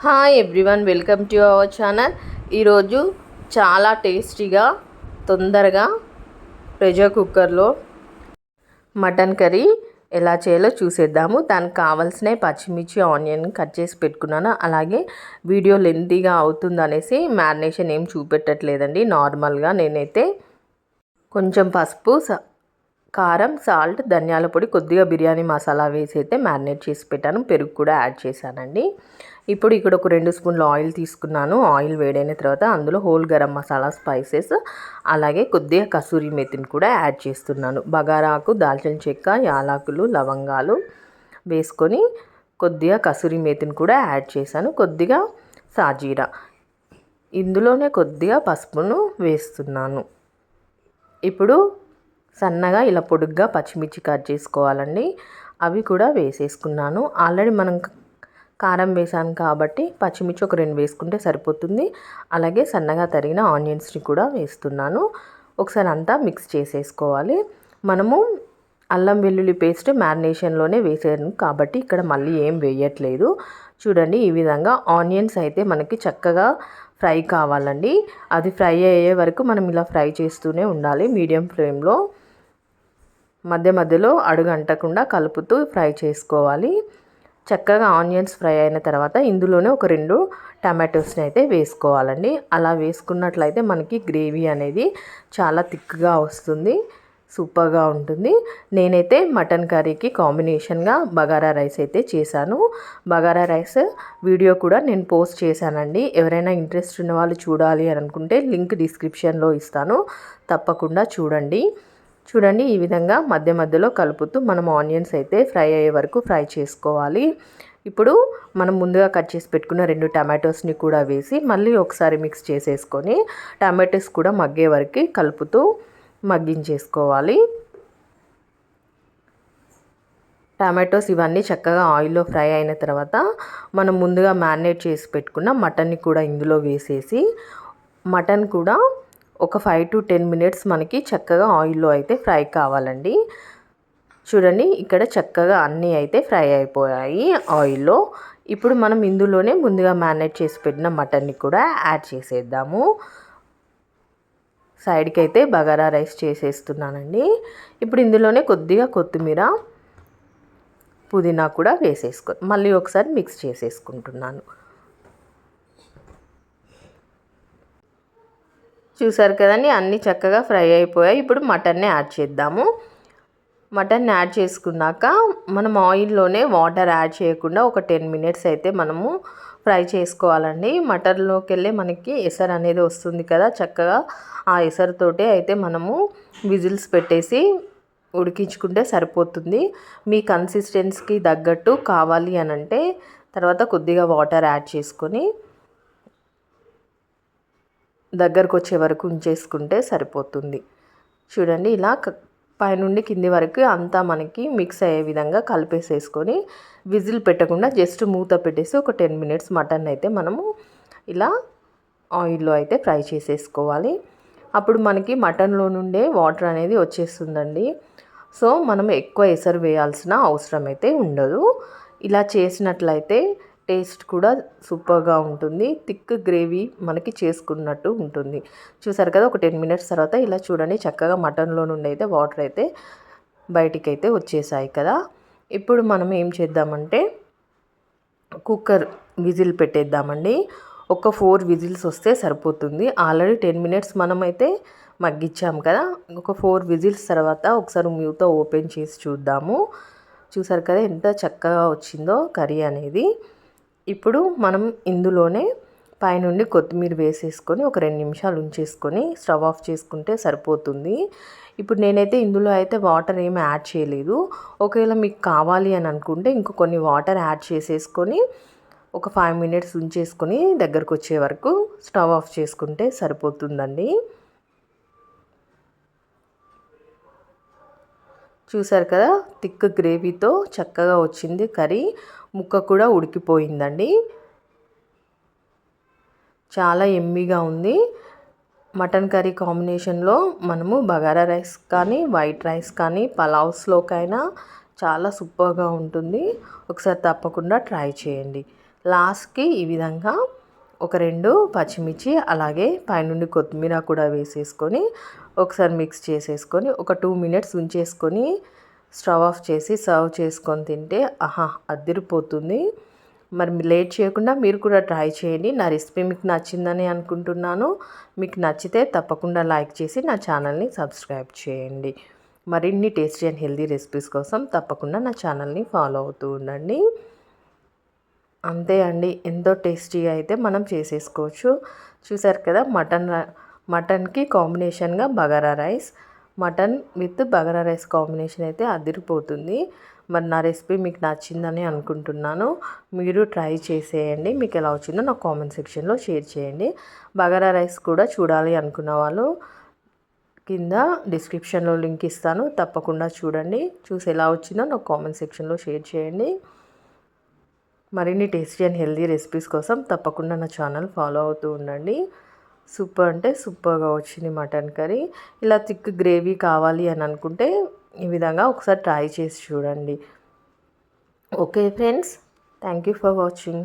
Hi everyone, welcome to our channel. ఈరోజు చాలా టేస్టీగా తొందరగా ప్రెషర్ కుక్కర్లో మటన్ కర్రీ ఎలా చేయాలో చూసేద్దాము. దానికి కావాల్సిన పచ్చిమిర్చి, ఆనియన్ కట్ చేసి పెట్టుకున్నాను. అలాగే వీడియో లెంతీగా అవుతుందనేసి మ్యారినేషన్ ఏం చూపెట్టట్లేదండి. నార్మల్గా నేనైతే కొంచెం పసుపు, కారం, సాల్ట్, ధనియాల పొడి, కొద్దిగా బిర్యానీ మసాలా వేసి అయితే మ్యారినేట్ చేసి పెట్టాను. పెరుగు కూడా యాడ్ చేశానండి. ఇప్పుడు ఇక్కడ ఒక 2 స్పూన్లు ఆయిల్ తీసుకున్నాను. ఆయిల్ వేడైన తర్వాత అందులో హోల్ గరం మసాలా, స్పైసెస్, అలాగే కొద్దిగా కసూరి మెతిని కూడా యాడ్ చేస్తున్నాను. బగారాకు, దాల్చిన చెక్క, యాలకులు, లవంగాలు వేసుకొని కొద్దిగా కసూరి మెతిని కూడా యాడ్ చేశాను. కొద్దిగా సాజీరా, ఇందులోనే కొద్దిగా పసుపును వేస్తున్నాను. ఇప్పుడు సన్నగా ఇలా పొడుగ్గా పచ్చిమిర్చి కట్ చేసుకోవాలండి. అవి కూడా వేసేసుకున్నాను. ఆల్రెడీ మనం కారం వేసాను కాబట్టి పచ్చిమిర్చి ఒక 2 వేసుకుంటే సరిపోతుంది. అలాగే సన్నగా తరిగిన ఆనియన్స్ని కూడా వేస్తున్నాను. ఒకసారి అంతా మిక్స్ చేసేసుకోవాలి. మనము అల్లం వెల్లుల్లి పేస్ట్ మ్యారినేషన్లోనే వేసాను కాబట్టి ఇక్కడ మళ్ళీ ఏం వేయట్లేదు. చూడండి, ఈ విధంగా ఆనియన్స్ అయితే మనకి చక్కగా ఫ్రై కావాలండి. అది ఫ్రై అయ్యే వరకు మనం ఇలా ఫ్రై చేస్తూనే ఉండాలి. మీడియం ఫ్లేమ్లో మధ్య మధ్యలో అడుగంటకుండా కలుపుతూ ఫ్రై చేసుకోవాలి. చక్కగా ఆనియన్స్ ఫ్రై అయిన తర్వాత ఇందులోనే ఒక 2 టమాటోస్ని అయితే వేసుకోవాలండి. అలా వేసుకున్నట్లయితే మనకి గ్రేవీ అనేది చాలా థిక్గా వస్తుంది, సూపర్గా ఉంటుంది. నేనైతే మటన్ కర్రీకి కాంబినేషన్గా బగారా రైస్ అయితే చేశాను. బగారా రైస్ వీడియో కూడా నేను పోస్ట్ చేశానండి. ఎవరైనా ఇంట్రెస్ట్ ఉన్న వాళ్ళు చూడాలి అని అనుకుంటే లింక్ డిస్క్రిప్షన్లో ఇస్తాను, తప్పకుండా చూడండి. చూడండి, ఈ విధంగా మధ్య మధ్యలో కలుపుతూ మనం ఆనియన్స్ అయితే ఫ్రై అయ్యే వరకు ఫ్రై చేసుకోవాలి. ఇప్పుడు మనం ముందుగా కట్ చేసి పెట్టుకున్న 2 టమాటోస్ని కూడా వేసి మళ్ళీ ఒకసారి మిక్స్ చేసేసుకొని టమాటోస్ కూడా మగ్గే వరకు కలుపుతూ మగ్గించేసుకోవాలి. టమాటోస్ ఇవన్నీ చక్కగా ఆయిల్లో ఫ్రై అయిన తర్వాత మనం ముందుగా మ్యారినేట్ చేసి పెట్టుకున్న మటన్ని కూడా ఇందులో వేసేసి మటన్ కూడా ఒక 5 to 10 మినిట్స్ మనకి చక్కగా ఆయిల్లో అయితే ఫ్రై కావాలండి. చూడండి, ఇక్కడ చక్కగా అన్నీ అయితే ఫ్రై అయిపోయాయి ఆయిల్లో. ఇప్పుడు మనం ఇందులోనే ముందుగా మ్యారినేట్ చేసి పెట్టిన మటన్ని కూడా యాడ్ చేసేద్దాము. సైడ్కి అయితే బగారా రైస్ చేసేస్తున్నానండి. ఇప్పుడు ఇందులోనే కొద్దిగా కొత్తిమీర, పుదీనా కూడా మళ్ళీ ఒకసారి మిక్స్ చేసేసుకుంటున్నాను. చూసారు కదండి, అన్నీ చక్కగా ఫ్రై అయిపోయాయి. ఇప్పుడు మటన్ని యాడ్ చేద్దాము. మటన్ని యాడ్ చేసుకున్నాక మనం ఆయిల్లోనే వాటర్ యాడ్ చేయకుండా ఒక 10 మినిట్స్ అయితే మనము ఫ్రై చేసుకోవాలండి. మటన్లోకి వెళ్ళి మనకి ఎసరు అనేది వస్తుంది కదా, చక్కగా ఆ ఎసరుతోటే అయితే మనము విజిల్స్ పెట్టేసి ఉడికించుకుంటే సరిపోతుంది. మీ కన్సిస్టెన్సీకి తగ్గట్టు కావాలి అని అంటే తర్వాత కొద్దిగా వాటర్ యాడ్ చేసుకొని దగ్గరకు వచ్చే వరకు ఉంచేసుకుంటే సరిపోతుంది. చూడండి, ఇలా పైనుండి కింది వరకు అంతా మనకి మిక్స్ అయ్యే విధంగా కలిపేసేసుకొని విజిల్ పెట్టకుండా జస్ట్ మూత పెట్టేసి ఒక 10 మినిట్స్ మటన్ అయితే మనము ఇలా ఆయిల్లో అయితే ఫ్రై చేసేసుకోవాలి. అప్పుడు మనకి మటన్లో నుండే వాటర్ అనేది వచ్చేస్తుందండి. సో మనం ఎక్కువ ఎసరు వేయాల్సిన అవసరం అయితే ఉండదు. ఇలా చేసినట్లయితే టేస్ట్ కూడా సూపర్గా ఉంటుంది. థిక్ గ్రేవీ మనకి చేసుకున్నట్టు ఉంటుంది. చూసారు కదా, ఒక 10 మినిట్స్ తర్వాత ఇలా చూడండి, చక్కగా మటన్లో నుండి అయితే వాటర్ అయితే బయటికి అయితే వచ్చేసాయి కదా. ఇప్పుడు మనం ఏం చేద్దామంటే కుక్కర్ విజిల్ పెట్టేద్దామండి. ఒక 4 విజిల్స్ వస్తే సరిపోతుంది. ఆల్రెడీ 10 మినిట్స్ మనమైతే మగ్గించాం కదా. ఒక 4 విజిల్స్ తర్వాత ఒకసారి మూత ఓపెన్ చేసి చూద్దాము. చూసారు కదా ఎంత చక్కగా వచ్చిందో కర్రీ అనేది. ఇప్పుడు మనం ఇందులోనే పైనుండి కొత్తిమీర వేసేసుకొని ఒక 2 నిమిషాలు ఉంచేసుకొని స్టవ్ ఆఫ్ చేసుకుంటే సరిపోతుంది. ఇప్పుడు నేనైతే ఇందులో అయితే వాటర్ ఏమి యాడ్ చేయలేదు. ఒకవేళ మీకు కావాలి అని అనుకుంటే ఇంకో కొన్ని వాటర్ యాడ్ చేసేసుకొని ఒక 5 మినిట్స్ ఉంచేసుకొని దగ్గరకు వచ్చే వరకు స్టవ్ ఆఫ్ చేసుకుంటే సరిపోతుందండి. చూసారు కదా, థిక్ గ్రేవీతో చక్కగా వచ్చింది కర్రీ. ముక్క కూడా ఉడికిపోయిందండి. చాలా యమ్మీగా ఉంది. మటన్ కర్రీ కాంబినేషన్లో మనము బగారా రైస్ కానీ, వైట్ రైస్ కానీ, పలావ్స్లోకైనా చాలా సూపర్గా ఉంటుంది. ఒకసారి తప్పకుండా ట్రై చేయండి. లాస్ట్కి ఈ విధంగా ఒక 2 పచ్చిమిర్చి అలాగే పైనుండి కొత్తిమీర కూడా వేసేసుకొని ఒకసారి మిక్స్ చేసేసుకొని ఒక 2 మినిట్స్ ఉంచేసుకొని స్టవ్ ఆఫ్ చేసి సర్వ్ చేసుకొని తింటే అదిరిపోతుంది. మరి లేట్ చేయకుండా మీరు కూడా ట్రై చేయండి. నా రెసిపీ మీకు నచ్చిందని అనుకుంటున్నాను. మీకు నచ్చితే తప్పకుండా లైక్ చేసి నా ఛానల్ని సబ్స్క్రైబ్ చేయండి. మరిన్ని టేస్టీ అండ్ హెల్తీ రెసిపీస్ కోసం తప్పకుండా నా ఛానల్ని ఫాలో అవుతూ ఉండండి. అంతే అండి, ఎంతో టేస్టీగా అయితే మనం చేసేసుకోవచ్చు. చూసారు కదా, మటన్కి కాంబినేషన్గా bagara rice, mutton with bagara rice combination అయితే అదిరిపోతుంది. మరి నా రెసిపీ మీకు నచ్చిందని అనుకుంటున్నాను. మీరు ట్రై చేసేయండి. మీకు ఎలా వచ్చిందో నాకు కామెంట్ సెక్షన్లో షేర్ చేయండి. బగారా రైస్ కూడా చూడాలి అనుకున్న వాళ్ళు కింద డిస్క్రిప్షన్లో లింక్ ఇస్తాను, తప్పకుండా చూడండి. చూసి ఎలా వచ్చిందో నాకు కామెంట్ సెక్షన్లో షేర్ చేయండి. మరిన్ని టేస్టీ అండ్ హెల్తీ రెసిపీస్ కోసం తప్పకుండా నా ఛానల్ ఫాలో అవుతూ ఉండండి. సూపర్ అంటే సూపర్గా వచ్చింది మటన్ కర్రీ. ఇలా థిక్ గ్రేవీ కావాలి అని అనుకుంటే ఈ విధంగా ఒకసారి ట్రై చేసి చూడండి. Okay friends, thank you for watching.